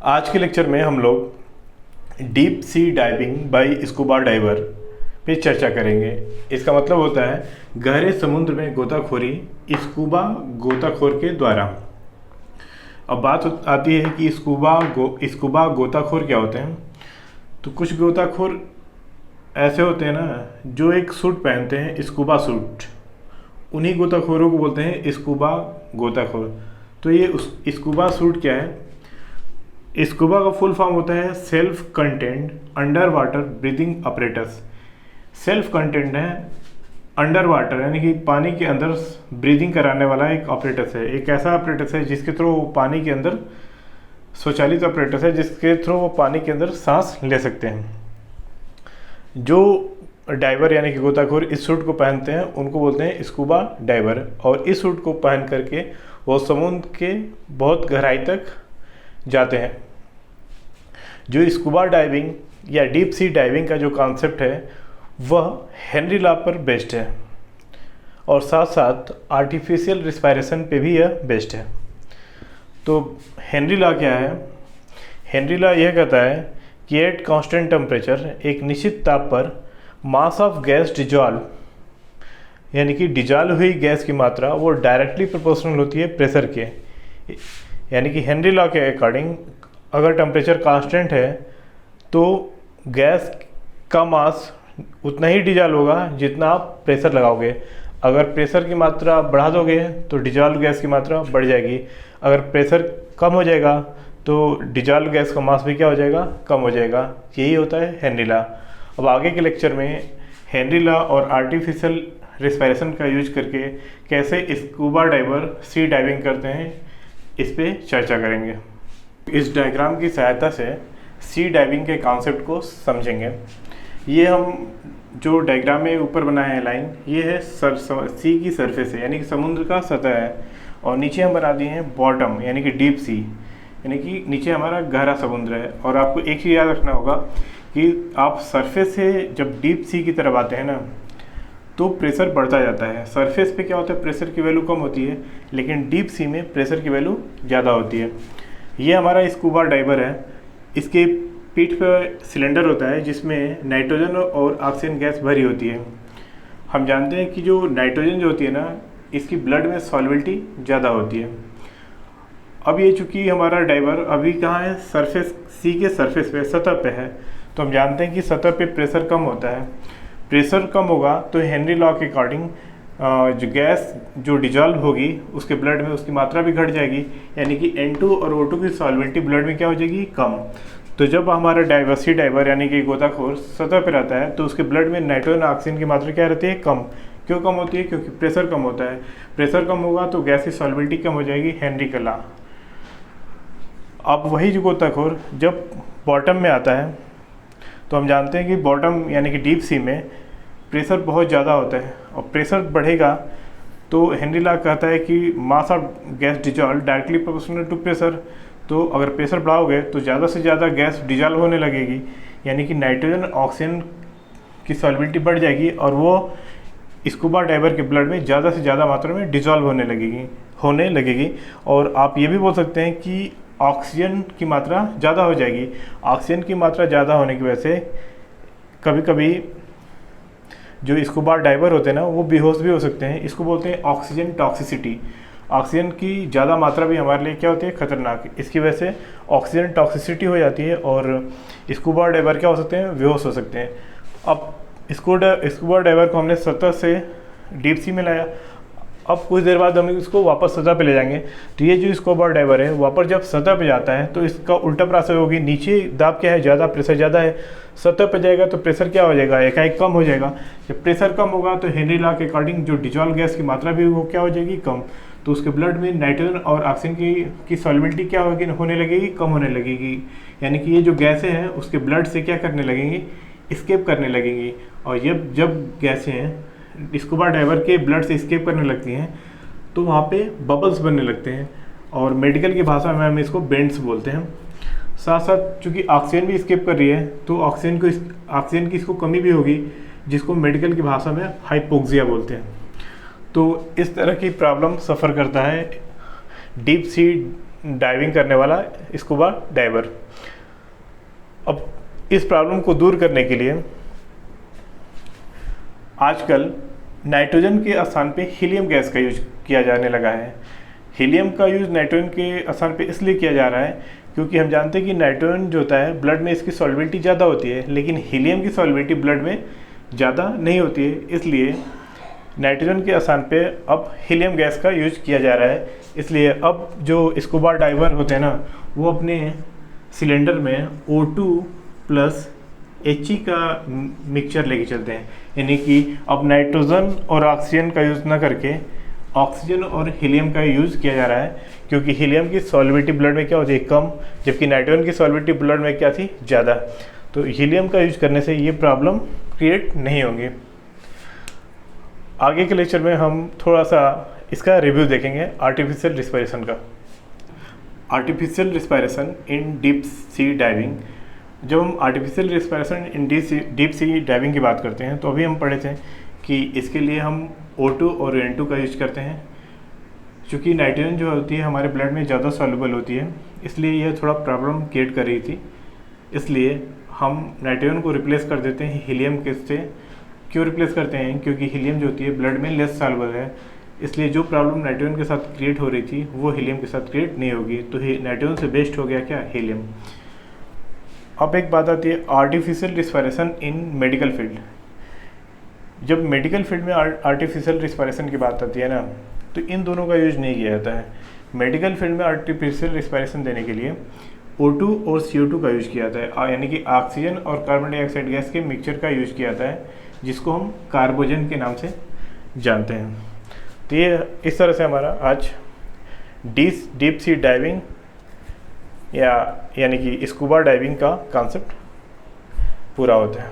आज के लेक्चर में हम लोग deep sea diving by scuba diver पे चर्चा करेंगे। इसका मतलब होता है गहरे समुद्र में गोताखोरी स्कूबा गोताखोर के द्वारा। अब बात आती है कि स्कूबा गोताखोर क्या होते हैं। तो कुछ गोताखोर ऐसे होते हैं ना जो एक सूट पहनते हैं, स्कूबा सूट, उन्हीं गोताखोरों को बोलते हैं स्कूबा गोताखोर। तो ये स्कूबा सूट क्या है? स्कूबा का फुल फॉर्म होता है self contained under water breathing apparatus. Self contained है अंडर वाटर यानी कि पानी के अंदर ब्रीदिंग कराने वाला एक ऑपरेटस है। एक ऐसा ऑपरेटस है जिसके थ्रू वो पानी के अंदर, स्वचालित ऑपरेटस है जिसके थ्रू वो पानी के अंदर सांस ले सकते हैं। जो डाइवर यानी कि गोताखोर इस सूट को पहनते हैं उनको बोलते हैं स्कूबा डाइवर। और इस सूट को पहन करके वो समुद्र के बहुत गहराई तक जाते हैं। जो स्कूबा डाइविंग या डीप सी डाइविंग का जो कॉन्सेप्ट है वह हेनरी लॉ पर बेस्ड है और साथ साथ आर्टिफिशियल रिस्पायरेशन पे भी यह बेस्ड है। तो हेनरी लॉ क्या है? हेनरी लॉ यह कहता है कि एट कांस्टेंट टेम्परेचर, एक निश्चित ताप पर, मास ऑफ गैस डिजॉल्व यानी कि डिजॉल्व हुई गैस की मात्रा वो डायरेक्टली प्रोपोर्शनल होती है प्रेशर के। यानी कि हेनरी लॉ के अकॉर्डिंग अगर टेम्परेचर कांस्टेंट है तो गैस का मास उतना ही डिजॉल्व होगा जितना आप प्रेशर लगाओगे। अगर प्रेशर की मात्रा बढ़ा दोगे तो डिजॉल्व गैस की मात्रा बढ़ जाएगी। अगर प्रेशर कम हो जाएगा तो डिजॉल्व गैस का मास भी क्या हो जाएगा? कम हो जाएगा। यही होता है हेनरी लॉ। अब आगे के लेक्चर में हेनरी लॉ और आर्टिफिशियल रिस्पायरेशन का यूज करके कैसे स्कूबा डाइवर सी डाइविंग करते हैं इस पे चर्चा करेंगे। इस डायग्राम की सहायता से सी डाइविंग के कॉन्सेप्ट को समझेंगे। ये हम जो डायग्राम में ऊपर बनाए हैं लाइन, ये है सी की सरफेस है यानी कि समुद्र का सतह है, और नीचे हम बना दिए हैं बॉटम यानी कि डीप सी यानी कि नीचे हमारा गहरा समुद्र है। और आपको एक चीज़ याद रखना होगा कि आप सरफेस से जब डीप सी की तरफ आते हैं ना तो प्रेशर बढ़ता जाता है। सरफेस पे क्या होता है, प्रेशर की वैल्यू कम होती है, लेकिन डीप सी में प्रेशर की वैल्यू ज़्यादा होती है। ये हमारा स्कूबा डाइवर है। इसके पीठ पर सिलेंडर होता है जिसमें नाइट्रोजन और ऑक्सीजन गैस भरी होती है। हम जानते हैं कि जो नाइट्रोजन जो होती है ना, इसकी ब्लड में सॉल्युबिलिटी ज़्यादा होती है। अब ये चूँकि हमारा डाइवर अभी कहाँ है, सरफेस, सी के सरफेस पे, सतह पे है, तो हम जानते हैं कि सतह पे प्रेशर कम होता है। प्रेशर कम होगा तो हेनरी लॉ के अकॉर्डिंग जो गैस जो डिजॉल्व होगी उसके ब्लड में उसकी मात्रा भी घट जाएगी, यानी कि N2 और O2 की सॉल्युबिलिटी ब्लड में क्या हो जाएगी? कम। तो जब हमारा डाइवर सी डाइवर यानी कि गोताखोर सतह पर रहता है तो उसके ब्लड में नाइट्रोजन ऑक्सीजन की मात्रा क्या रहती है? कम। क्यों कम होती है? क्योंकि प्रेशर कम होता है। प्रेशर कम होगा तो गैस की सॉल्युबिलिटी कम हो जाएगी, हेनरी का लॉ। अब वही जो गोताखोर जब बॉटम में आता है तो हम जानते हैं कि बॉटम यानी कि डीप सी में प्रेशर बहुत ज़्यादा होता है, और प्रेशर बढ़ेगा तो हेनरी लॉ कहता है कि mass of gas dissolve directly proportional to pressure. तो अगर प्रेशर बढ़ाओगे तो ज़्यादा से ज़्यादा गैस डिजॉल्व होने लगेगी, यानी कि नाइट्रोजन ऑक्सीजन की सॉल्युबिलिटी बढ़ जाएगी और वो स्कूबा डाइवर के ब्लड में ज़्यादा से ज़्यादा मात्रा में डिजॉल्व होने लगेगी। और आप ये भी बोल सकते हैं कि ऑक्सीजन की मात्रा ज़्यादा हो जाएगी। ऑक्सीजन की मात्रा ज़्यादा होने की वजह से कभी कभी जो स्कूबा डाइवर होते हैं ना वो बेहोश भी हो सकते हैं। इसको बोलते हैं ऑक्सीजन टॉक्सिसिटी। ऑक्सीजन की ज़्यादा मात्रा भी हमारे लिए क्या होती है? खतरनाक। इसकी वजह से ऑक्सीजन टॉक्सिसिटी हो जाती है और स्कूबा डाइवर क्या हो सकते हैं? बेहोश हो सकते हैं। अब स्कूबा डाइवर को हमने सतह से डीप सी में लाया। अब कुछ देर बाद हम इसको वापस सतह पे ले जाएंगे। तो ये जो स्कूबा डाइवर है वापस जब सतह पे जाता है तो इसका उल्टा प्रोसेस होगी। नीचे दाब क्या है? ज़्यादा, प्रेशर ज़्यादा है। सतह पे जाएगा तो प्रेशर क्या हो जाएगा? एकाएक कम हो जाएगा। जब प्रेशर कम होगा तो हेनरी लॉ के अकॉर्डिंग जो डिजॉल्व गैस की मात्रा भी वो क्या हो जाएगी? कम। तो उसके ब्लड में नाइट्रोजन और ऑक्सीजन की सॉल्युबिलिटी क्या होगी? होने लगेगी, कम होने लगेगी। यानी कि ये जो गैसें हैं उसके ब्लड से क्या करने लगेंगी? स्केप करने लगेंगी। और ये जब गैसें हैं स्कूबा डाइवर के ब्लड से स्केप करने लगती हैं तो वहाँ पे बबल्स बनने लगते हैं, और मेडिकल की भाषा में हम इसको बेंड्स बोलते हैं। साथ साथ चूँकि ऑक्सीजन भी स्केप कर रही है तो ऑक्सीजन की इसको कमी भी होगी, जिसको मेडिकल की भाषा में हाइपोक्सिया बोलते हैं। तो इस तरह की प्रॉब्लम सफ़र करता है डीप सी डाइविंग करने वाला स्कूबा डाइवर। अब इस प्रॉब्लम को दूर करने के लिए आजकल नाइट्रोजन के स्थान पे हीलियम गैस का यूज किया जाने लगा है। हीलियम का यूज़ नाइट्रोजन के स्थान पे इसलिए किया जा रहा है क्योंकि हम जानते हैं कि नाइट्रोजन जो होता है ब्लड में इसकी सॉल्बिलिटी ज़्यादा होती है, लेकिन हीलियम की सॉल्बिलिटी ब्लड में ज़्यादा नहीं होती है। इसलिए नाइट्रोजन के स्थान पे अब हीलियम गैस का यूज किया जा रहा है। इसलिए अब जो स्कूबा डाइवर होते हैं ना, वो अपने सिलेंडर में O2 प्लस He का मिक्सचर लेके चलते हैं, यानी कि अब नाइट्रोजन और ऑक्सीजन का यूज़ ना करके ऑक्सीजन और हीलियम का यूज़ किया जा रहा है, क्योंकि हीलियम की सॉल्बिलिटी ब्लड में क्या होती है, कम, जबकि नाइट्रोजन की सॉल्बिलिटी ब्लड में क्या थी, ज़्यादा। तो हीलियम का यूज करने से ये प्रॉब्लम क्रिएट नहीं होंगी। आगे के लेक्चर में हम थोड़ा सा इसका रिव्यू देखेंगे आर्टिफिशियल रिस्पायरेशन का। आर्टिफिशियल रिस्पायरेशन इन डीप सी डाइविंग। जब हम आर्टिफिशियल रिस्पायरेशन इन डीप सी डाइविंग की बात करते हैं तो अभी हम पढ़े थे कि इसके लिए हम O2 और N2 का यूज करते हैं। चूँकि नाइट्रोजन जो होती है हमारे ब्लड में ज़्यादा सॉल्युबल होती है, इसलिए यह थोड़ा प्रॉब्लम क्रिएट कर रही थी। इसलिए हम नाइट्रोजन को रिप्लेस कर देते हैं हीलियम के से। क्यों रिप्लेस करते हैं? क्योंकि हीलियम जो होती है ब्लड में लेस सॉल्युबल है, इसलिए जो प्रॉब्लम नाइट्रोजन के साथ क्रिएट हो रही थी वो हीलियम के साथ क्रिएट नहीं होगी। तो नाइट्रोजन से बेस्ट हो गया क्या, हीलियम। अब एक बात आती है आर्टिफिशियल रिस्पायरेशन इन मेडिकल फील्ड। जब मेडिकल फील्ड में आर्टिफिशियल रिस्पायरेशन की बात आती है ना, तो इन दोनों का यूज नहीं किया जाता है। मेडिकल फील्ड में आर्टिफिशियल रिस्पायरेशन देने के लिए O2 और CO2 का यूज किया जाता है, यानी कि ऑक्सीजन और कार्बन डाइऑक्साइड गैस के मिक्सचर का यूज किया जाता है, जिसको हम कार्बोजन के नाम से जानते हैं। तो ये इस तरह से हमारा आज डीप सी डाइविंग यानी कि स्कूबा डाइविंग का कॉन्सेप्ट पूरा होता है।